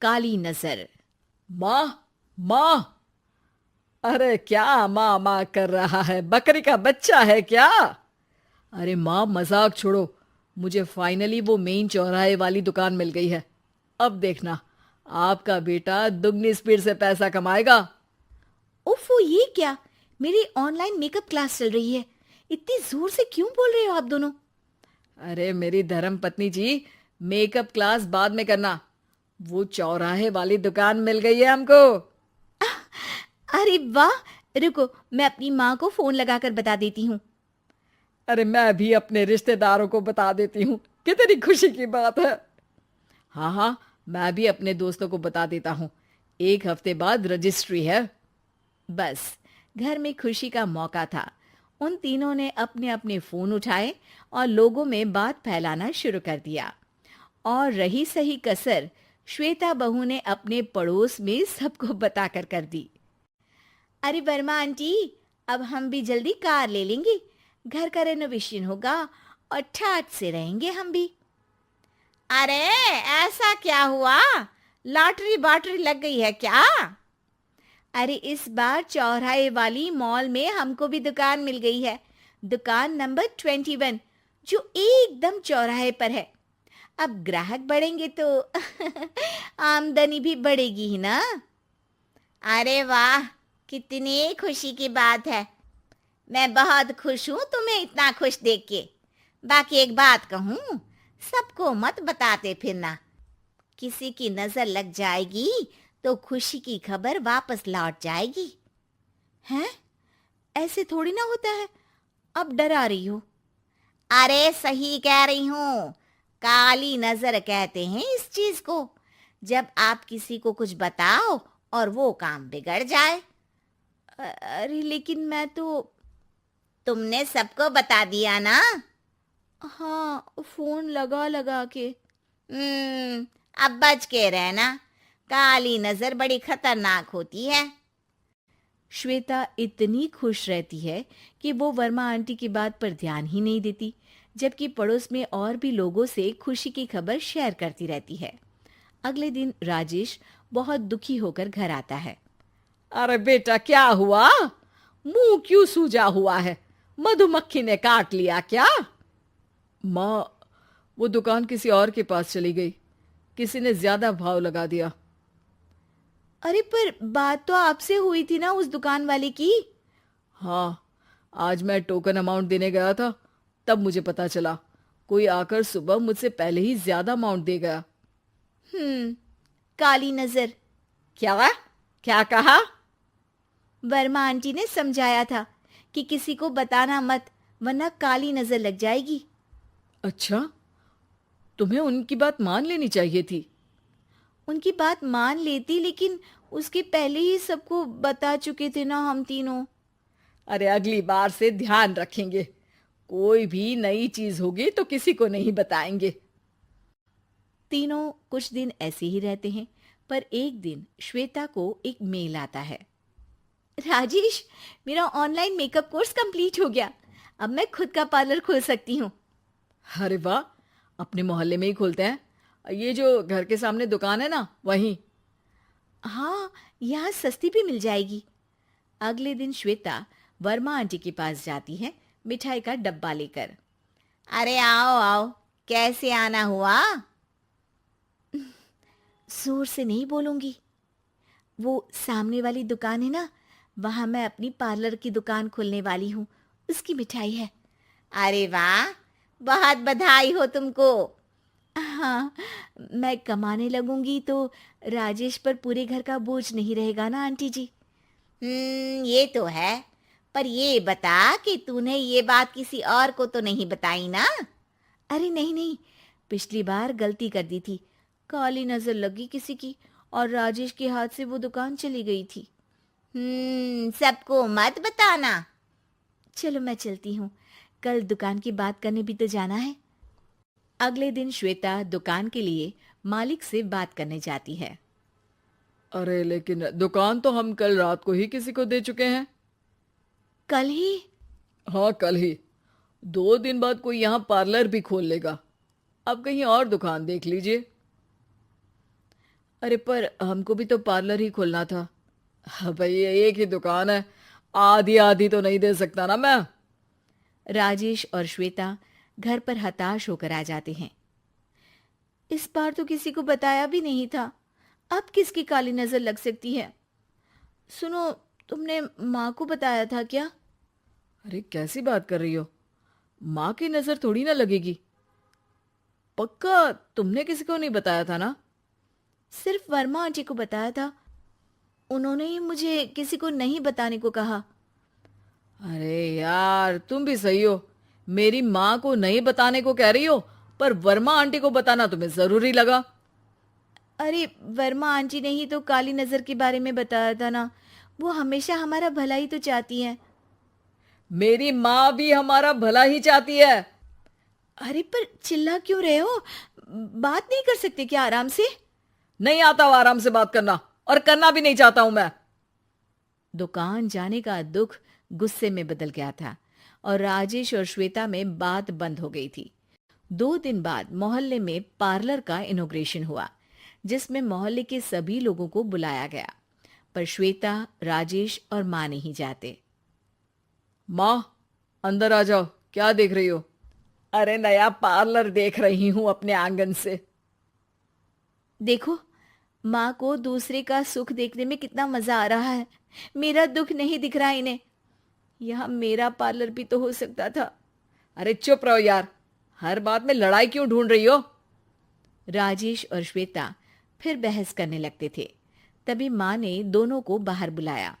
काली नजर। माँ, माँ। अरे क्या माँ माँ कर रहा है? बकरी का बच्चा है क्या? अरे माँ, मजाक छोड़ो। मुझे फाइनली वो मेन चौराहे वाली दुकान मिल गई है। अब देखना, आपका बेटा दुगनी स्पीड से पैसा कमाएगा। ओफो, ये क्या? मेरी ऑनलाइन मेकअप क्लास चल रही है। इतनी जोर से क्यों बोल रहे हो आप दोनों? अरे मेरी धर्म पत्नी जी, मेकअप क्लास बाद में करना। वो चौराहे वाली दुकान मिल गई है हमको। अरे वाह! रुको, मैं अपनी माँ को फोन लगाकर बता देती हूँ। अरे मैं भी अपने रिश्तेदारों को बता देती हूँ। कितनी खुशी की बात है। हाँ हाँ, मैं भी अपने दोस्तों को बता देता हूँ। 1 हफ्ते बाद रजिस्ट्री है। बस, घर में खुशी का मौका था। उन तीनों ने अपने अपने फोन उठाए और लोगों में बात फैलाना शुरू कर दिया। और रही सही कसर, श्वेता बहू ने अपने पड़ोस में सबको बताकर कर दी। अरे वर्मा आंटी, अब हम भी जल्दी कार ले लेंगे। घर का रेनोवेशन होगा और ठाट से रहेंगे हम भी। अरे, ऐसा क्या हुआ? लॉटरी बाटरी लग गई है क्या? अरे, इस बार चौराहे वाली मॉल में हमको भी दुकान मिल गई है। दुकान नंबर 21, जो एकदम चौराहे पर है। अब ग्राहक बढ़ेंगे तो आमदनी भी बढ़ेगी ही ना। अरे वाह, कितनी खुशी की बात है। मैं बहुत खुश हूँ तुम्हें इतना खुश देख के। बाकी एक बात कहूँ, सबको मत बताते फिरना। किसी की नजर लग जाएगी तो खुशी की खबर वापस लौट जाएगी। हैं? ऐसे थोड़ी ना होता है। अब डरा रही हो। अरे सही कह रही हूँ। काली नजर कहते हैं इस चीज को, जब आप किसी को कुछ बताओ और वो काम बिगड़ जाए। अरे लेकिन मैं तो। तुमने सबको बता दिया ना? हाँ, फोन लगा लगा के। अब बच के रहना। काली नजर बड़ी खतरनाक होती है। श्वेता इतनी खुश रहती है कि वो वर्मा आंटी की बात पर ध्यान ही नहीं देती, जबकि पड़ोस में और भी लोगों से खुशी की खबर शेयर करती रहती है। अगले दिन राजेश बहुत दुखी होकर घर आता है। अरे बेटा, क्या हुआ? मुंह क्यों सूजा हुआ है? मधुमक्खी ने काट लिया क्या? माँ, वो दुकान किसी और के पास चली गई। किसी ने ज्यादा भाव लगा दिया। अरे पर बात तो आपसे हुई थी ना उस दुकान वाले की। हाँ, आज मैं टोकन अमाउंट देने गया था, तब मुझे पता चला। कोई आकर सुबह मुझसे पहले ही ज्यादा अमाउंट दे गया। हम्म, काली नजर। क्या? क्या कहा? वर्मा आंटी ने समझाया था कि किसी को बताना मत, वरना काली नजर लग जाएगी। अच्छा, तुम्हें उनकी बात मान लेनी चाहिए थी। उनकी बात मान लेती, लेकिन उसके पहले ही सबको बता चुके थे ना हम तीनों। अरे अगली बार से ध्यान रखेंगे। कोई भी नई चीज होगी तो किसी को नहीं बताएंगे। तीनों कुछ दिन ऐसे ही रहते हैं, पर एक दिन श्वेता को एक मेल आता है। राजेश, मेरा ऑनलाइन मेकअप कोर्स कंप्लीट हो गया। अब मैं खुद का पार्लर खोल सकती हूँ। अरे वाह, अपने मोहल्ले में ही खोलते हैं। ये जो घर के सामने दुकान है ना, वहीं। हाँ, यहाँ सस्ती भी मिल जाएगी। अगले दिन श्वेता वर्मा आंटी के पास जाती है, मिठाई का डब्बा लेकर। अरे आओ आओ, कैसे आना हुआ? जोर से नहीं बोलूंगी। वो सामने वाली दुकान है ना, वहां मैं अपनी पार्लर की दुकान खोलने वाली हूँ। उसकी मिठाई है। अरे वाह, बहुत बधाई हो तुमको। हाँ, मैं कमाने लगूंगी तो राजेश पर पूरे घर का बोझ नहीं रहेगा ना आंटी जी। ये तो है। पर ये बता कि तूने ये बात किसी और को तो नहीं बताई ना? अरे नहीं नहीं, पिछली बार गलती कर दी थी। काली नजर लगी किसी की और राजेश के हाथ से वो दुकान चली गई थी। सबको मत बताना। चलो मैं चलती हूँ, कल दुकान की बात करने भी तो जाना है। अगले दिन श्वेता दुकान के लिए मालिक से बात करने जाती है। अरे लेकिन दुकान तो हम कल रात को ही किसी को दे चुके हैं। कल ही? हाँ, कल ही। 2 दिन बाद कोई यहाँ पार्लर भी खोल लेगा। अब कहीं और दुकान देख लीजिए। अरे पर हमको भी तो पार्लर ही खोलना था। हाँ भाई, ये एक ही दुकान है, आधी आधी तो नहीं दे सकता ना मैं। राजेश और श्वेता घर पर हताश होकर आ जाते हैं। इस बार तो किसी को बताया भी नहीं था, अब किसकी काली नजर लग सकती है। सुनो, तुमने माँ को बताया था क्या? अरे कैसी बात कर रही हो, माँ की नजर थोड़ी ना लगेगी। पक्का तुमने किसी को नहीं बताया था ना? सिर्फ वर्मा आंटी को बताया था, उन्होंने ही मुझे किसी को नहीं बताने को कहा। अरे यार, तुम भी सही हो, मेरी माँ को नहीं बताने को कह रही हो, पर वर्मा आंटी को बताना तुम्हें जरूरी लगा। अरे वर्मा आंटी ने ही तो काली नजर के बारे में बताया था ना, वो हमेशा हमारा भला ही तो चाहती हैं। मेरी माँ भी हमारा भला ही चाहती है। अरे पर चिल्ला क्यों रहे हो? बात नहीं कर सकते क्या आराम से? नहीं आता वो आराम से बात करना, और करना भी नहीं चाहता हूं मैं। दुकान जाने का दुख गुस्से में बदल गया था और राजेश और श्वेता में बात बंद हो गई थी। 2 दिन बाद मोहल्ले में पार्लर का इनॉग्रेशन हुआ, जिसमें मोहल्ले के सभी लोगों को बुलाया गया, पर श्वेता, राजेश और माँ नहीं जाते। माँ, अंदर आ जाओ, क्या देख रही हो? अरे नया पार्लर देख रही हूं अपने आंगन से। देखो, माँ को दूसरे का सुख देखने में कितना मजा आ रहा है, मेरा दुख नहीं दिख रहा इन्हें। यहाँ मेरा पार्लर भी तो हो सकता था। अरे चुप रहो यार, हर बात में लड़ाई क्यों ढूंढ रही हो? राजेश और श्वेता फिर बहस करने लगते थे। तभी माँ ने दोनों को बाहर बुलाया।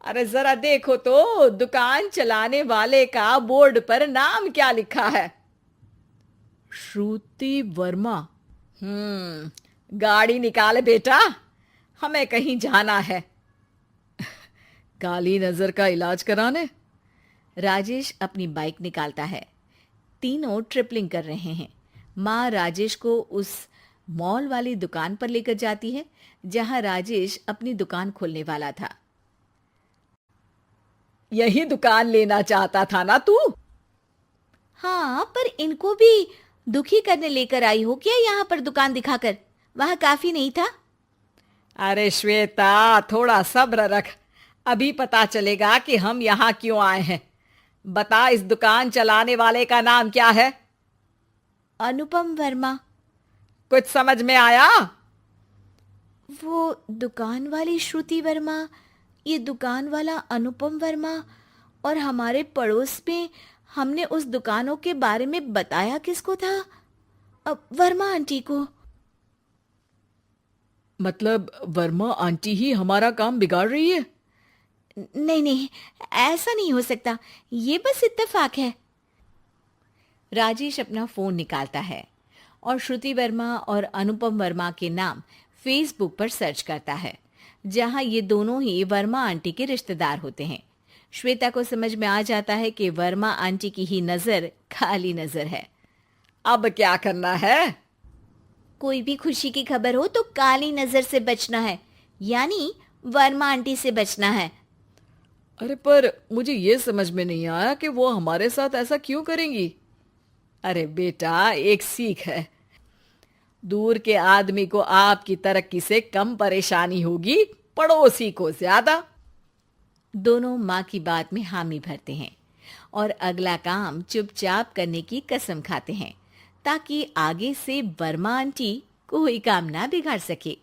अरे जरा देखो तो, दुकान चलाने वाले का बोर्ड पर नाम क्या लिखा है? श्रुति वर्मा। गाड़ी निकाले बेटा, हमें कहीं जाना है। काली नजर का इलाज कराने? राजेश अपनी बाइक निकालता है। तीनों ट्रिपलिंग कर रहे हैं। माँ राजेश को उस मॉल वाली दुकान पर लेकर जाती है जहां राजेश अपनी दुकान खोलने वाला था। यही दुकान लेना चाहता था ना तू? हाँ, पर इनको भी दुखी करने लेकर आई हो क्या यहाँ पर दुकान दिखाकर? वहां काफी नहीं था? अरे श्वेता, थोड़ा सब्र रख, अभी पता चलेगा कि हम यहाँ क्यों आए हैं। बता, इस दुकान चलाने वाले का नाम क्या है? अनुपम वर्मा। कुछ समझ में आया? वो दुकान वाली श्रुति वर्मा, ये दुकान वाला अनुपम वर्मा, और हमारे पड़ोस में हमने उस दुकानों के बारे में बताया किसको था? अब वर्मा आंटी को। मतलब वर्मा आंटी ही हमारा काम बिगाड़ रही है? नहीं नहीं, ऐसा नहीं हो सकता, ये बस इत्तेफाक है। राजेश अपना फोन निकालता है और श्रुति वर्मा और अनुपम वर्मा के नाम फेसबुक पर सर्च करता है, जहां ये दोनों ही वर्मा आंटी के रिश्तेदार होते हैं। श्वेता को समझ में आ जाता है कि वर्मा आंटी की ही नजर खाली नजर है। अब क्या करना है? कोई भी खुशी की खबर हो तो काली नजर से बचना है, यानी वर्मा आंटी से बचना है। अरे पर मुझे ये समझ में नहीं आया कि वो हमारे साथ ऐसा क्यों करेंगी। अरे बेटा, एक सीख है, दूर के आदमी को आपकी तरक्की से कम परेशानी होगी, पड़ोसी को ज्यादा। दोनों माँ की बात में हामी भरते हैं और अगला काम चुपचाप करने की कसम खाते हैं, ताकि आगे से वर्मा आंटी कोई काम ना बिगाड़ सके।